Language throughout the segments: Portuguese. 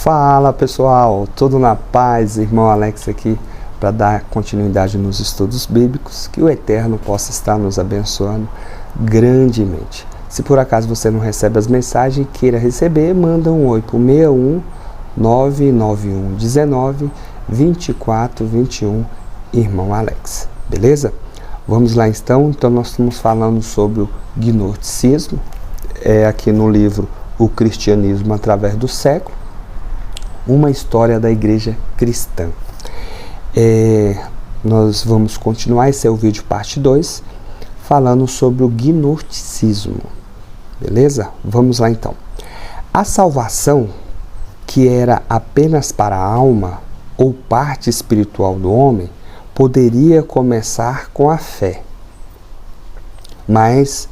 Fala pessoal, tudo na paz? Irmão Alex aqui para dar continuidade nos estudos bíblicos, que o Eterno possa estar nos abençoando grandemente. Se por acaso você não recebe as mensagens e queira receber, manda um oi para o 61 991 19 24 21, Irmão Alex, beleza? Vamos lá então nós estamos falando sobre o gnosticismo, aqui no livro O Cristianismo através do século, uma história da igreja cristã. Nós vamos continuar, esse é o vídeo parte 2, falando sobre o gnosticismo, beleza? Vamos lá então. A salvação, que era apenas para a alma ou parte espiritual do homem, poderia começar com a fé, mas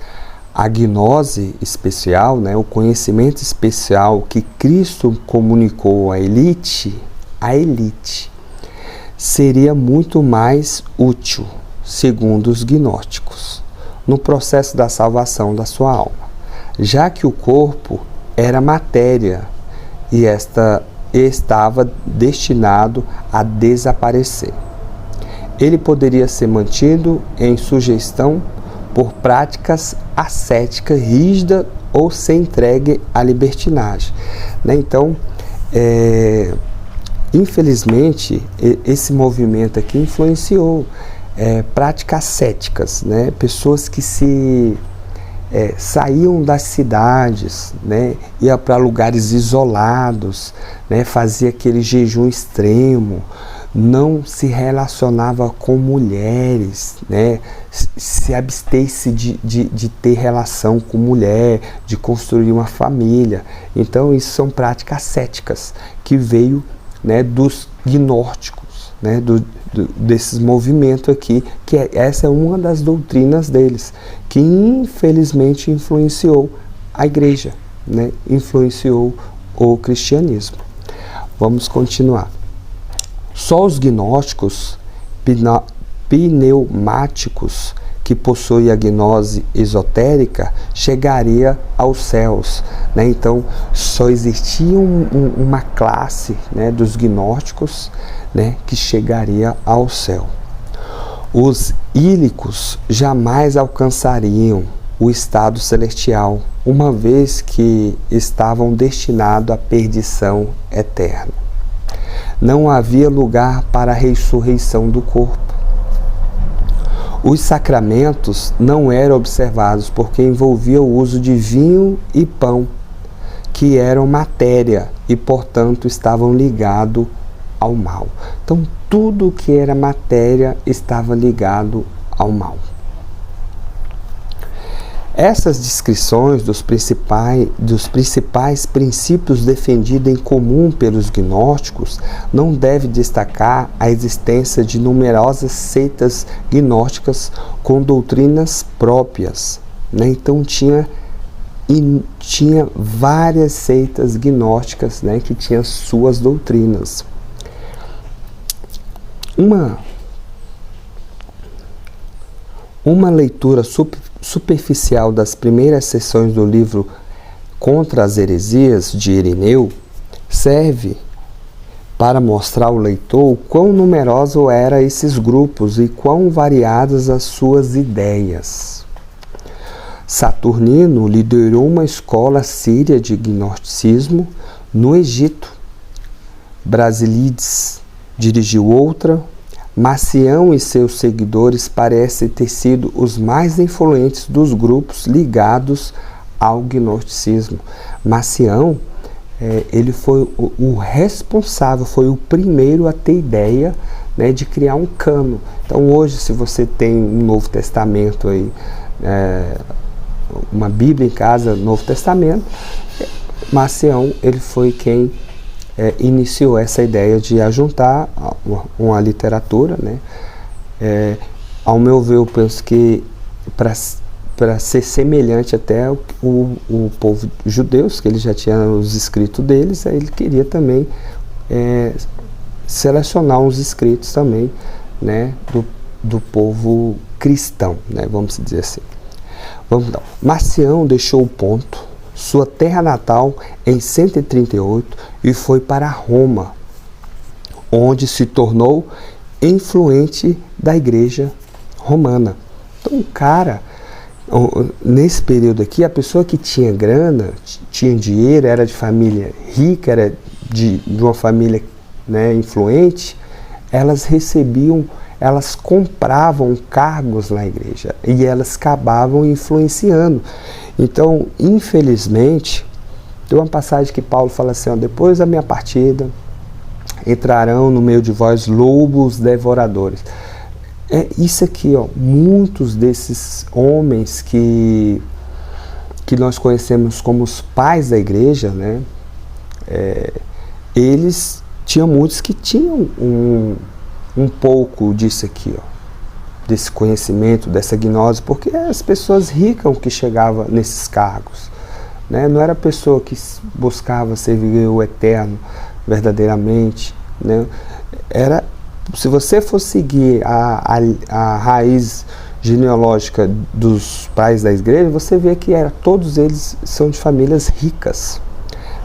a gnose especial, o conhecimento especial que Cristo comunicou à elite, seria muito mais útil, segundo os gnósticos, no processo da salvação da sua alma, já que o corpo era matéria e esta estava destinado a desaparecer. Ele poderia ser mantido em sugestão por práticas ascéticas rígidas ou ser entregue à libertinagem. Então, infelizmente, esse movimento aqui influenciou práticas ascéticas, pessoas que saíam das cidades, ia para lugares isolados, fazia aquele jejum extremo, não se relacionava com mulheres, se absteve de ter relação com mulher, de construir uma família. Então isso são práticas ascéticas que veio dos gnósticos, desses movimentos aqui, que essa é uma das doutrinas deles, que infelizmente influenciou a igreja, influenciou o cristianismo. Vamos continuar. Só os gnósticos pneumáticos que possuem a gnose esotérica chegaria aos céus. Então, só existia uma classe dos gnósticos que chegaria ao céu. Os ílicos jamais alcançariam o estado celestial, uma vez que estavam destinados à perdição eterna. Não havia lugar para a ressurreição do corpo. Os sacramentos não eram observados porque envolvia o uso de vinho e pão, que eram matéria e, portanto, estavam ligados ao mal. Então, tudo que era matéria estava ligado ao mal. Essas descrições dos principais princípios defendidos em comum pelos gnósticos não devem destacar a existência de numerosas seitas gnósticas com doutrinas próprias. Então tinha várias seitas gnósticas que tinham suas doutrinas. Uma leitura superficial das primeiras sessões do livro Contra as Heresias, de Irineu, serve para mostrar ao leitor o quão numerosos eram esses grupos e quão variadas as suas ideias. Saturnino liderou uma escola síria de gnosticismo no Egito. Basílides dirigiu outra. Marcião e seus seguidores parecem ter sido os mais influentes dos grupos ligados ao gnosticismo. Marcião, ele foi o responsável, foi o primeiro a ter ideia de criar um cânon. Então hoje, se você tem um Novo Testamento aí, uma Bíblia em casa, Novo Testamento, Marcião, ele foi quem iniciou essa ideia de ajuntar uma literatura, ao meu ver, eu penso que para ser semelhante até o povo judeus, que ele já tinha os escritos deles, aí ele queria também selecionar uns escritos também, do povo cristão, vamos dizer assim. Vamos lá. Marcião deixou o ponto sua terra natal em 138 e foi para Roma, onde se tornou influente da igreja romana. Então, cara, nesse período aqui, a pessoa que tinha grana, tinha dinheiro, era de família rica, era de uma família, né, influente, elas compravam cargos na igreja e elas acabavam influenciando. Então, infelizmente, tem uma passagem que Paulo fala assim, ó, depois da minha partida, entrarão no meio de vós lobos devoradores. É isso aqui, ó, muitos desses homens que nós conhecemos como os pais da igreja, né, eles tinham muitos que tinham um pouco disso aqui, ó, desse conhecimento, dessa gnose, porque as pessoas ricas que chegavam nesses cargos, né, não era a pessoa que buscava servir o eterno verdadeiramente, né, era, se você for seguir a raiz genealógica dos pais da igreja, você vê que todos eles são de famílias ricas,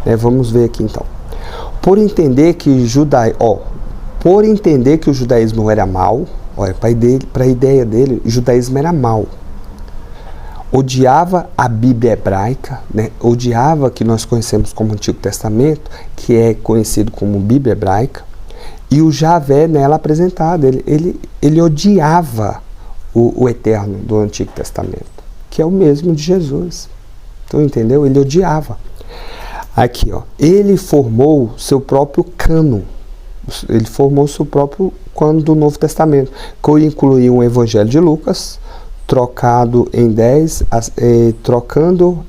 né? Vamos ver aqui então. Por entender que o judaísmo era mau, olha, para a ideia dele, o judaísmo era mau. Odiava a Bíblia hebraica, né? Odiava o que nós conhecemos como Antigo Testamento, que é conhecido como Bíblia hebraica, e o Javé nela apresentado. Ele odiava o eterno do Antigo Testamento, que é o mesmo de Jesus. Então, entendeu? Ele odiava. Aqui, ó, ele formou seu próprio cânon. Ele formou seu próprio cânon do Novo Testamento, que incluía um Evangelho de Lucas, trocando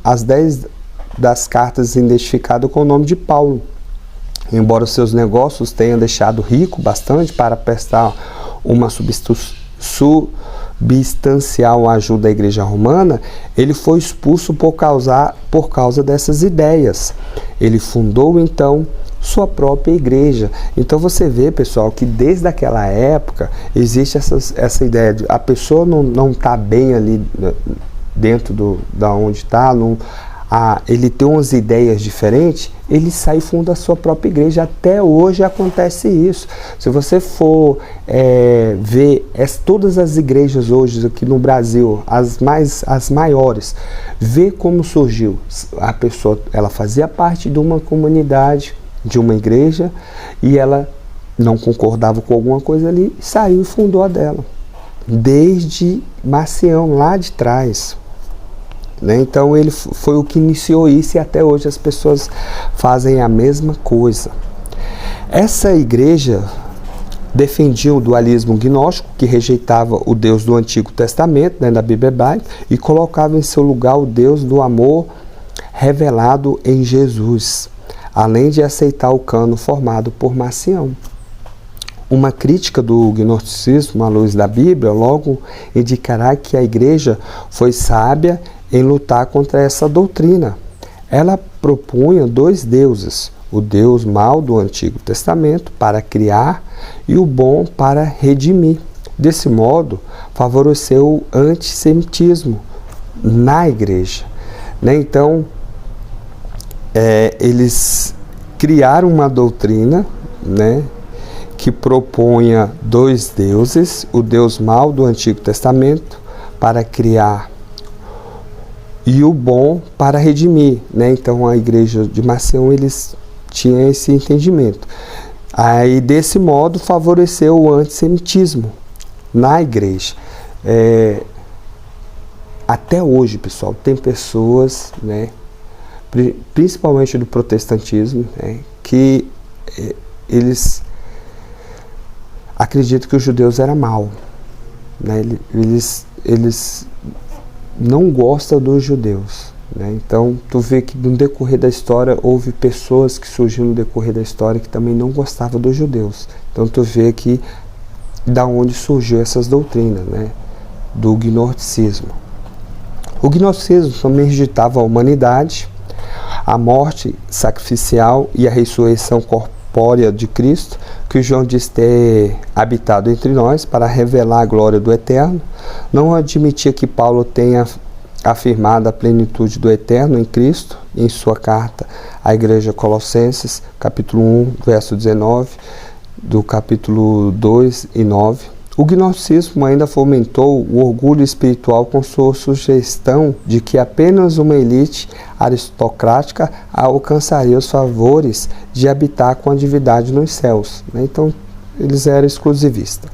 as 10 das cartas identificadas com o nome de Paulo. Embora os seus negócios tenham deixado rico bastante para prestar uma substancial ajuda à igreja romana, ele foi expulso por causa dessas ideias. Ele fundou então sua própria igreja. Então você vê, pessoal, que desde aquela época existe essa ideia de a pessoa não está bem ali dentro da onde está, ele tem umas ideias diferentes, ele sai e funda a sua própria igreja. Até hoje acontece isso. Se você for ver todas as igrejas hoje aqui no Brasil, as maiores, vê como surgiu. A pessoa, ela fazia parte de uma comunidade, de uma igreja, e ela não concordava com alguma coisa ali, saiu e fundou a dela. Desde Marcião, lá de trás. Né? Então ele foi o que iniciou isso, e até hoje as pessoas fazem a mesma coisa. Essa igreja defendia o dualismo gnóstico, que rejeitava o Deus do Antigo Testamento, né, da Bíblia hebraica, e colocava em seu lugar o Deus do amor revelado em Jesus, além de aceitar o cânon formado por Marcião. Uma crítica do gnosticismo à luz da Bíblia logo indicará que a igreja foi sábia em lutar contra essa doutrina. Ela propunha 2 deuses, o Deus mau do Antigo Testamento para criar e o bom para redimir. Desse modo, favoreceu o antissemitismo na igreja. Né? Então, eles criaram uma doutrina, né, que propunha 2 deuses, o Deus mau do Antigo Testamento para criar e o bom para redimir, né? Então a igreja de Marcião, eles tinham esse entendimento. Aí desse modo favoreceu o antissemitismo na igreja. Até hoje, pessoal, tem pessoas, né, principalmente do protestantismo, né, que eles acreditam que os judeus eram maus, né? Eles não gostam dos judeus, né? Então tu vê que no decorrer da história houve pessoas que surgiram no decorrer da história que também não gostavam dos judeus. Então tu vê que da onde surgiu essas doutrinas, né, do gnosticismo. O gnosticismo também rejeitava a humanidade, a morte sacrificial e a ressurreição corpórea de Cristo, que João diz ter habitado entre nós para revelar a glória do Eterno. Não admitia que Paulo tenha afirmada a plenitude do Eterno em Cristo, em sua carta à Igreja Colossenses, capítulo 1, verso 19, do capítulo 2 e 9. O gnosticismo ainda fomentou o orgulho espiritual com sua sugestão de que apenas uma elite aristocrática alcançaria os favores de habitar com a divindade nos céus. Então, eles eram exclusivistas.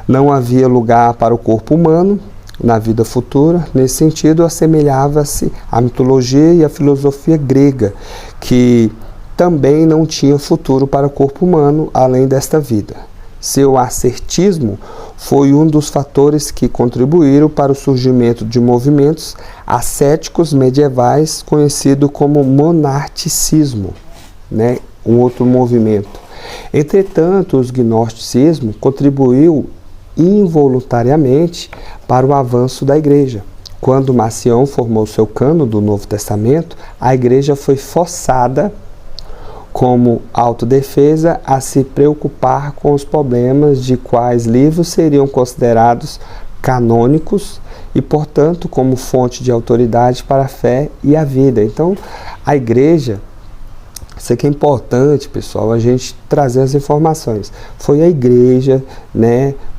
Não havia lugar para o corpo humano na vida futura. Nesse sentido, assemelhava-se à mitologia e à filosofia grega, que também não tinha futuro para o corpo humano além desta vida. Seu ascetismo foi um dos fatores que contribuíram para o surgimento de movimentos ascéticos medievais, conhecido como monarquicismo, um outro movimento. Entretanto, o gnosticismo contribuiu involuntariamente para o avanço da Igreja. Quando Marcião formou seu cânon do Novo Testamento, a Igreja foi forçada, como autodefesa, a se preocupar com os problemas de quais livros seriam considerados canônicos e, portanto, como fonte de autoridade para a fé e a vida. Então, a Igreja, isso aqui é importante, pessoal, a gente trazer as informações. Foi a Igreja,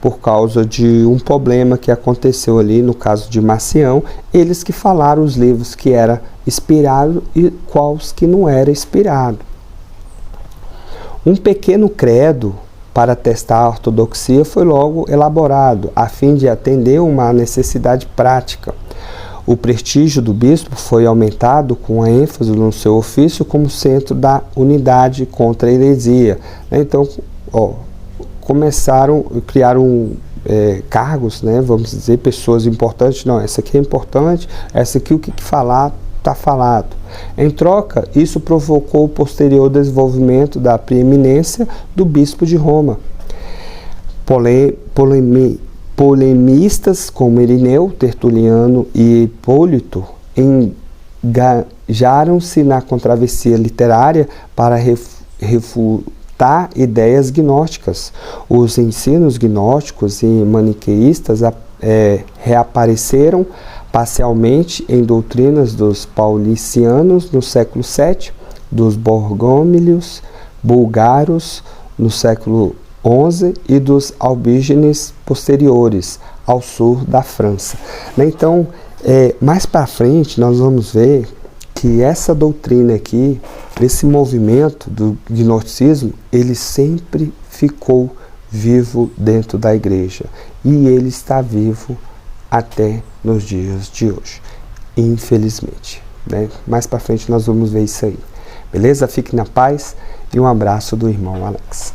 por causa de um problema que aconteceu ali, no caso de Marcião, eles que falaram os livros que era inspirado e quais que não era inspirado. Um pequeno credo para testar a ortodoxia foi logo elaborado, a fim de atender uma necessidade prática. O prestígio do bispo foi aumentado com a ênfase no seu ofício como centro da unidade contra a heresia. Então, criaram cargos, vamos dizer, pessoas importantes. Não, essa aqui é importante, essa aqui o que falar está falado. Em troca, isso provocou o posterior desenvolvimento da preeminência do bispo de Roma. Polemistas como Irineu, Tertuliano e Hipólito engajaram-se na controvérsia literária para refutar ideias gnósticas. Os ensinos gnósticos e maniqueístas reapareceram parcialmente em doutrinas dos paulicianos no século VII, dos borgômios búlgaros no século XI e dos albígenes posteriores ao sul da França. Então, mais para frente, nós vamos ver que essa doutrina aqui, esse movimento do gnosticismo, ele sempre ficou vivo dentro da Igreja e ele está vivo até nos dias de hoje, infelizmente. Mais para frente nós vamos ver isso aí. Beleza? Fique na paz e um abraço do irmão Alex.